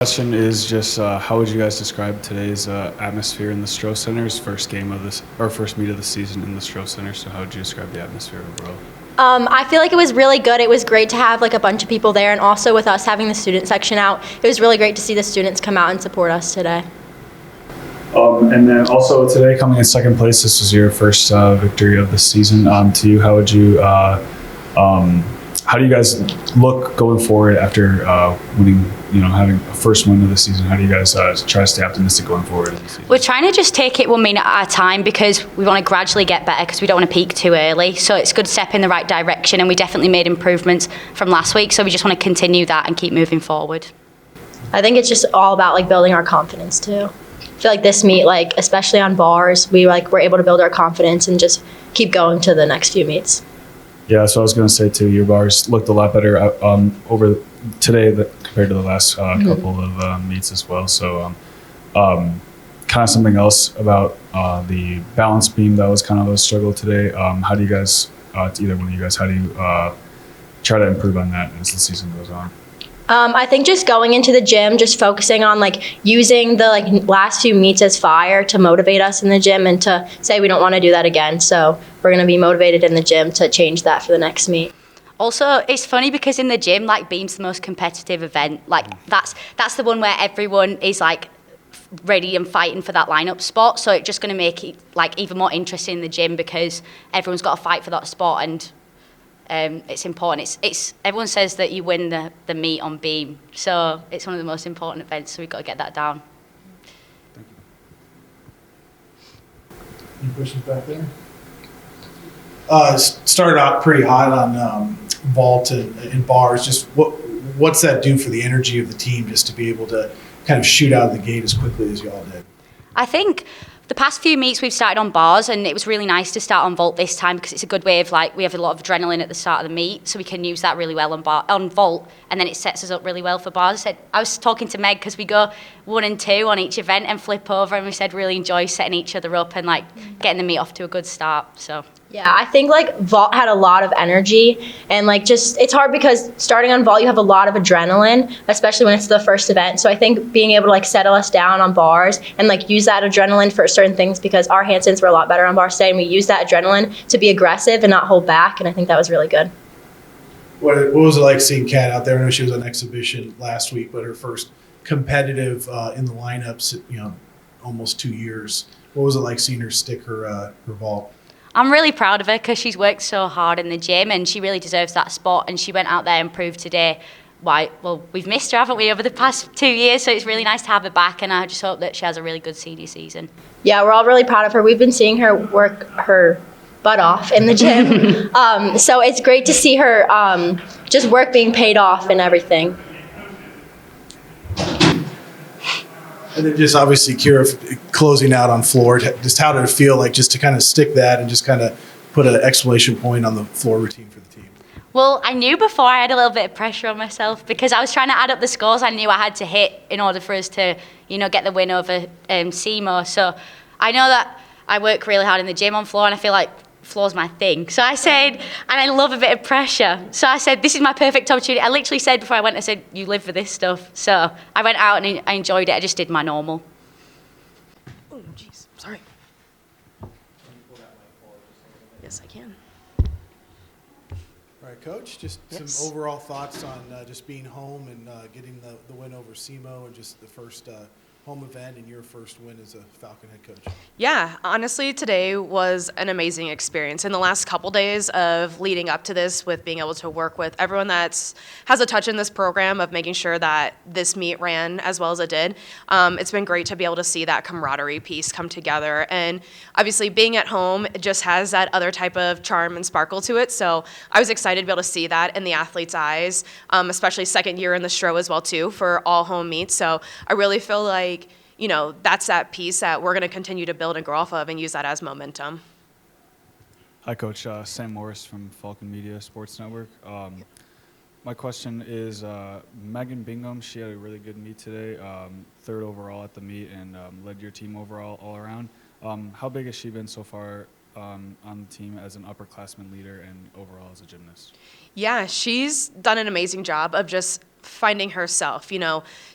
Question is just how would you guys describe today's atmosphere in the Stroh Center's first game of this or first meet of the season in the Stroh Center? So how would you describe the atmosphere overall? I feel like it was really good. It was great to have like a bunch of people there, and also with us having the student section out, it was really great to see the students come out and support us today. And then also today, coming in second place, this was your first victory of the season. To you, how would you? How do you guys look going forward after winning? Having a first win of the season. How do you guys try to stay optimistic going forward in the season? We're trying to just take it 1 minute at a time because we want to gradually get better because we don't want to peak too early. So it's a good step in the right direction, and we definitely made improvements from last week. So we just want to continue that and keep moving forward. I think it's just all about like building our confidence too. I feel like this meet, like especially on bars, we were able to build our confidence and just keep going to the next few meets. Yeah, so I was going to say too, your bars looked a lot better over today compared to the last couple of meets as well. So kind of something else about the balance beam that was kind of a struggle today. How do you guys, to either one of you guys, how do you try to improve on that as the season goes on? I think just going into the gym, just focusing on like using the last few meets as fire to motivate us in the gym and to say we don't want to do that again. So we're going to be motivated in the gym to change that for the next meet. Also, it's funny because in the gym, like beam's the most competitive event. Like that's the one where everyone is like ready and fighting for that lineup spot. So it's just going to make it like even more interesting in the gym because everyone's got to fight for that spot, and it's important. It's everyone says that you win the meet on beam, so it's one of the most important events. So we've got to get that down. Thank you. Any questions back there? Started out pretty hot on vault and bars. Just what's that do for the energy of the team just to be able to kind of shoot out of the gate as quickly as y'all did? I think the past few meets we've started on bars, and it was really nice to start on vault this time because it's a good way of we have a lot of adrenaline at the start of the meet, so we can use that really well on vault, and then it sets us up really well for bars. I was talking to Meg because we go 1 and 2 on each event and flip over, and we said really enjoy setting each other up and getting the meet off to a good start. So. Yeah, I think vault had a lot of energy, and it's hard because starting on vault you have a lot of adrenaline, especially when it's the first event. So I think being able to settle us down on bars and use that adrenaline for certain things, because our handstands were a lot better on bars today, and we used that adrenaline to be aggressive and not hold back, and I think that was really good. What was it like seeing Kat out there? I know she was on exhibition last week, but her first competitive in the lineups, almost 2 years. What was it like seeing her stick her vault? I'm really proud of her because she's worked so hard in the gym and she really deserves that spot, and she went out there and proved today we've missed her, haven't we, over the past 2 years, so it's really nice to have her back, and I just hope that she has a really good senior season. Yeah, we're all really proud of her. We've been seeing her work her butt off in the gym. So it's great to see her just work being paid off and everything. And then just obviously Kira closing out on floor, just how did it feel just to kind of stick that and just kind of put an exclamation point on the floor routine for the team? Well, I knew before I had a little bit of pressure on myself because I was trying to add up the scores I knew I had to hit in order for us to, get the win over SEMO. So I know that I work really hard in the gym on floor, and I feel like floor's my thing. So I said, and I love a bit of pressure. So I said, this is my perfect opportunity. I literally said before I went, I said, you live for this stuff. So I went out and I enjoyed it. I just did my normal. Oh, jeez, sorry. Yes, I can. All right, Coach, just some overall thoughts on just being home and getting the win over SEMO and just the first home event and your first win as a Falcon head coach. Yeah, honestly, today was an amazing experience. In the last couple days of leading up to this, with being able to work with everyone that has a touch in this program of making sure that this meet ran as well as it did, it's been great to be able to see that camaraderie piece come together. And obviously being at home, it just has that other type of charm and sparkle to it. So I was excited to be able to see that in the athletes' eyes, especially second year in the Stroh as well too for all home meets. So I really feel like that's that piece that we're going to continue to build and grow off of and use that as momentum. Hi, Coach. Sam Morris from Falcon Media Sports Network. My question is, Megan Bingham, she had a really good meet today, third overall at the meet, and led your team overall all around. How big has she been so far on the team as an upperclassman leader and overall as a gymnast? Yeah, she's done an amazing job of just finding herself.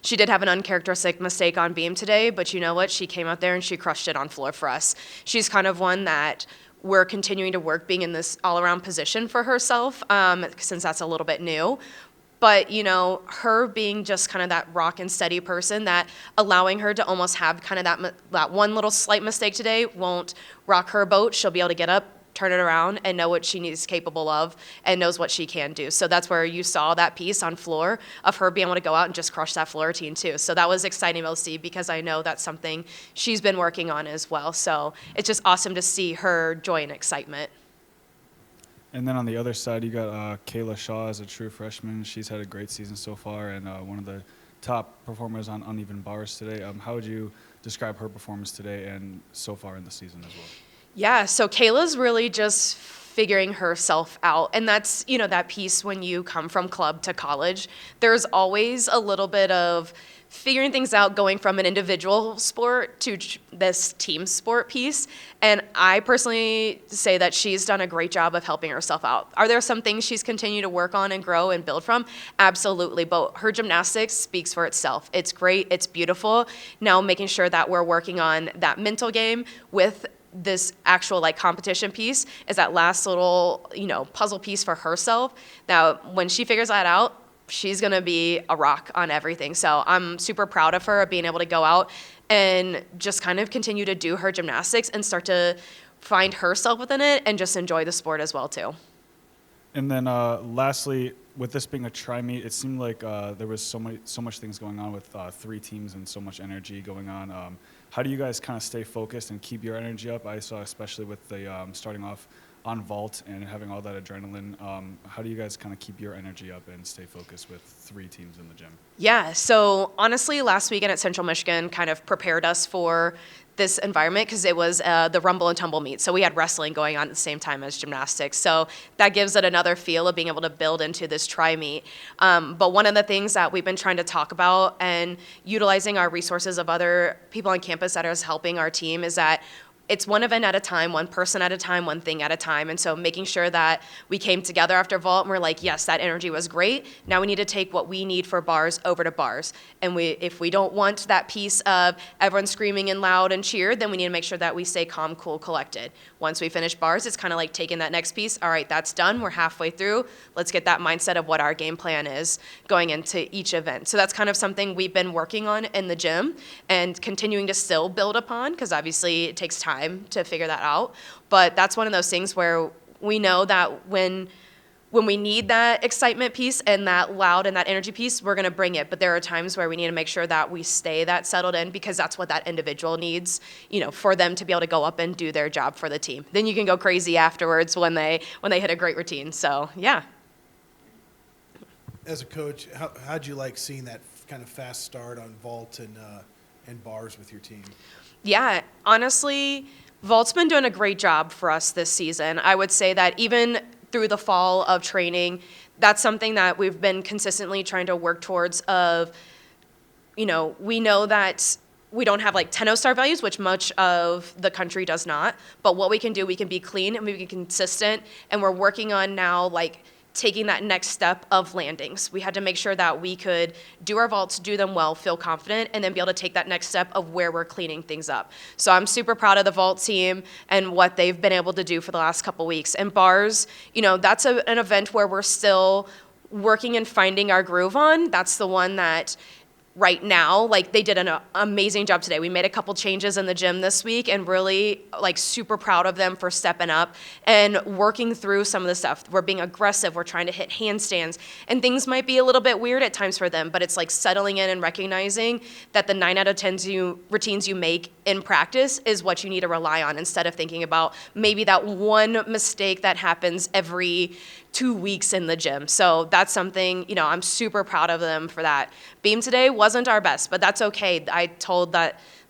She did have an uncharacteristic mistake on beam today, but you know what? She came out there and she crushed it on floor for us. She's kind of one that we're continuing to work being in this all-around position for herself, since that's a little bit new. But, her being just kind of that rock and steady person, that allowing her to almost have kind of that one little slight mistake today won't rock her boat. She'll be able to get up, turn it around, and know what she is capable of and knows what she can do. So that's where you saw that piece on floor of her being able to go out and just crush that floor routine too. So that was exciting to see, because I know that's something she's been working on as well. So it's just awesome to see her joy and excitement. And then on the other side, you got Kayla Shaw as a true freshman. She's had a great season so far and one of the top performers on uneven bars today. How would you describe her performance today and so far in the season as well? Yeah, so Kayla's really just figuring herself out. And that's, that piece when you come from club to college, there's always a little bit of figuring things out going from an individual sport to this team sport piece. And I personally say that she's done a great job of helping herself out. Are there some things she's continued to work on and grow and build from? Absolutely. But her gymnastics speaks for itself. It's great. It's beautiful. Now making sure that we're working on that mental game with this actual competition piece is that last little, puzzle piece for herself. Now, when she figures that out, she's going to be a rock on everything. So I'm super proud of her of being able to go out and just kind of continue to do her gymnastics and start to find herself within it and just enjoy the sport as well too. And then lastly, with this being a tri-meet, it seemed like there was so much things going on with 3 teams and so much energy going on. How do you guys kind of stay focused and keep your energy up? I saw especially with the starting off on vault and having all that adrenaline. How do you guys kind of keep your energy up and stay focused with 3 teams in the gym? Yeah, so honestly, last weekend at Central Michigan kind of prepared us for this environment because it was the rumble and tumble meet. So we had wrestling going on at the same time as gymnastics. So that gives it another feel of being able to build into this tri-meet. But one of the things that we've been trying to talk about and utilizing our resources of other people on campus that is helping our team is that it's one event at a time, one person at a time, one thing at a time. And so making sure that we came together after vault and we're like, yes, that energy was great. Now we need to take what we need for bars over to bars. And if we don't want that piece of everyone screaming and loud and cheered, then we need to make sure that we stay calm, cool, collected. Once we finish bars, it's kind of like taking that next piece. All right, that's done. We're halfway through. Let's get that mindset of what our game plan is going into each event. So that's kind of something we've been working on in the gym and continuing to still build upon, because obviously it takes time to figure that out. But that's one of those things where we know that when we need that excitement piece and that loud and that energy piece, we're going to bring it. But there are times where we need to make sure that we stay that settled in, because that's what that individual needs, for them to be able to go up and do their job for the team. Then you can go crazy afterwards when they hit a great routine. So, yeah. As a coach, how'd you like seeing that kind of fast start on vault and bars with your team? Yeah, honestly, vault's been doing a great job for us this season. I would say that even through the fall of training, that's something that we've been consistently trying to work towards of, we know that we don't have 10 star values, which much of the country does not, but what we can do, we can be clean and we can be consistent, and we're working on now taking that next step of landings. We had to make sure that we could do our vaults, do them well, feel confident, and then be able to take that next step of where we're cleaning things up. So I'm super proud of the vault team and what they've been able to do for the last couple weeks. And bars, that's an event where we're still working and finding our groove on. That's the one that right now, they did an amazing job today. We made a couple changes in the gym this week and really super proud of them for stepping up and working through some of the stuff. We're being aggressive. We're trying to hit handstands, and things might be a little bit weird at times for them, but it's settling in and recognizing that the 9 out of 10 routines you make in practice is what you need to rely on, instead of thinking about maybe that one mistake that happens every 2 weeks in the gym. So that's something, I'm super proud of them for that. Beam today wasn't our best, but that's okay. I told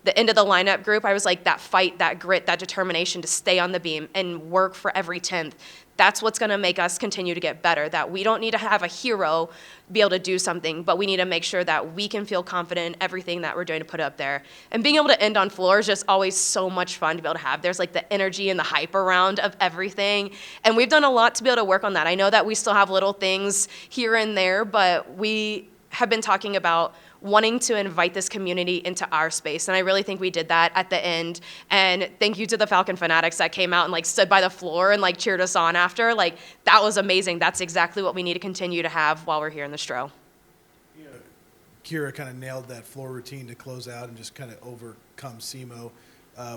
the end of the lineup group, I was like, that fight, that grit, that determination to stay on the beam and work for every 10th. That's what's going to make us continue to get better, that we don't need to have a hero be able to do something, but we need to make sure that we can feel confident in everything that we're doing to put up there. And being able to end on floor is just always so much fun to be able to have. There's like the energy and the hype around of everything. And we've done a lot to be able to work on that. I know that we still have little things here and there, but we have been talking about wanting to invite this community into our space. And I really think we did that at the end. And thank you to the Falcon Fanatics that came out and like stood by the floor and like cheered us on after. Like, that was amazing. That's exactly what we need to continue to have while we're here in the Stro. You know, Kira kind of nailed that floor routine to close out and just kind of overcome SEMO.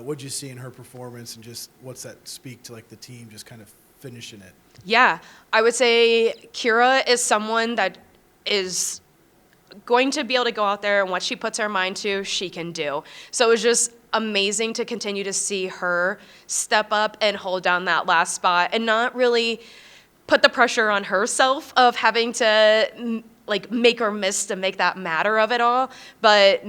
What'd you see in her performance, and just what's that speak to like the team just kind of finishing it? Yeah, I would say Kira is someone that is going to be able to go out there, and what she puts her mind to, she can do. So it was just amazing to continue to see her step up and hold down that last spot and not really put the pressure on herself of having to like make or miss to make that matter of it all, but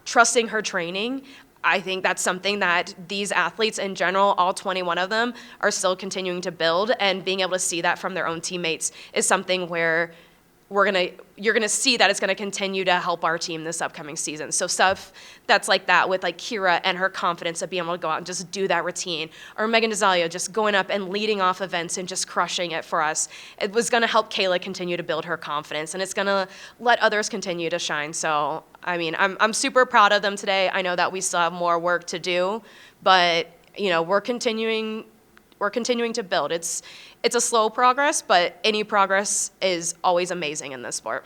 trusting her training. I think that's something that these athletes in general, all 21 of them, are still continuing to build, and being able to see that from their own teammates is something where you're gonna see that it's gonna continue to help our team this upcoming season. So stuff that's like that with like Kira and her confidence of being able to go out and just do that routine, or Megan DeZalia just going up and leading off events and just crushing it for us. It was gonna help Kayla continue to build her confidence, and it's gonna let others continue to shine. So I mean, I'm super proud of them today. I know that we still have more work to do, but you know, we're continuing to build. It's a slow progress, but any progress is always amazing in this sport.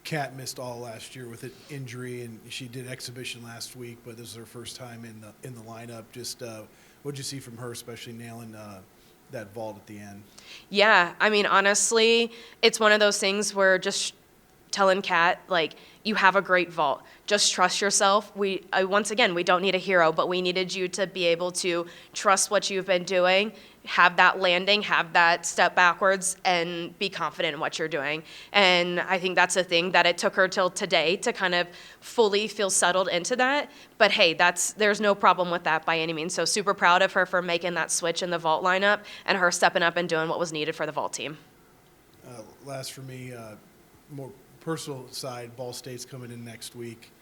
Kat missed all last year with an injury, and she did exhibition last week, but this is her first time in the lineup. Just what'd you see from her, especially nailing that vault at the end? Yeah, I mean, honestly, it's one of those things where just telling Kat, like, you have a great vault. Just trust yourself. Once again, we don't need a hero, but we needed you to be able to trust what you've been doing, have that landing, have that step backwards, and be confident in what you're doing. And I think that's a thing that it took her till today to kind of fully feel settled into that. But hey, there's no problem with that by any means. So super proud of her for making that switch in the vault lineup and her stepping up and doing what was needed for the vault team. Last for me, more personal side, Ball State's coming in next week.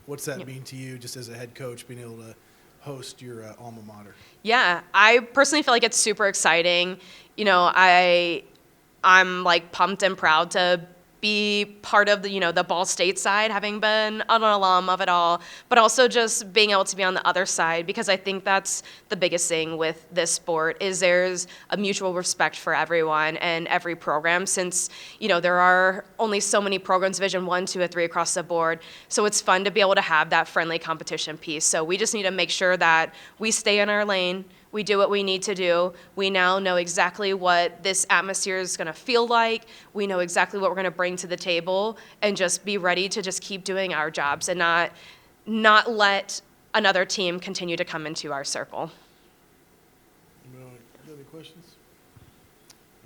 What's that mean to you, just as a head coach, being able to host your alma mater? Yeah, I personally feel like it's super exciting. You know, I'm like pumped and proud to be part of the Ball State side, having been an alum of it all, but also just being able to be on the other side, because I think that's the biggest thing with this sport is there's a mutual respect for everyone and every program, since there are only so many programs, Division 1, 2, and 3 across the board. So it's fun to be able to have that friendly competition piece. So we just need to make sure that we stay in our lane. We do what we need to do. We now know exactly what this atmosphere is going to feel like. We know exactly what we're going to bring to the table, and just be ready to just keep doing our jobs and not let another team continue to come into our circle. You have any questions?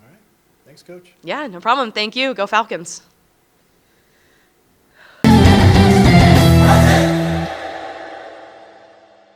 All right. Thanks, Coach. Yeah, no problem. Thank you. Go Falcons.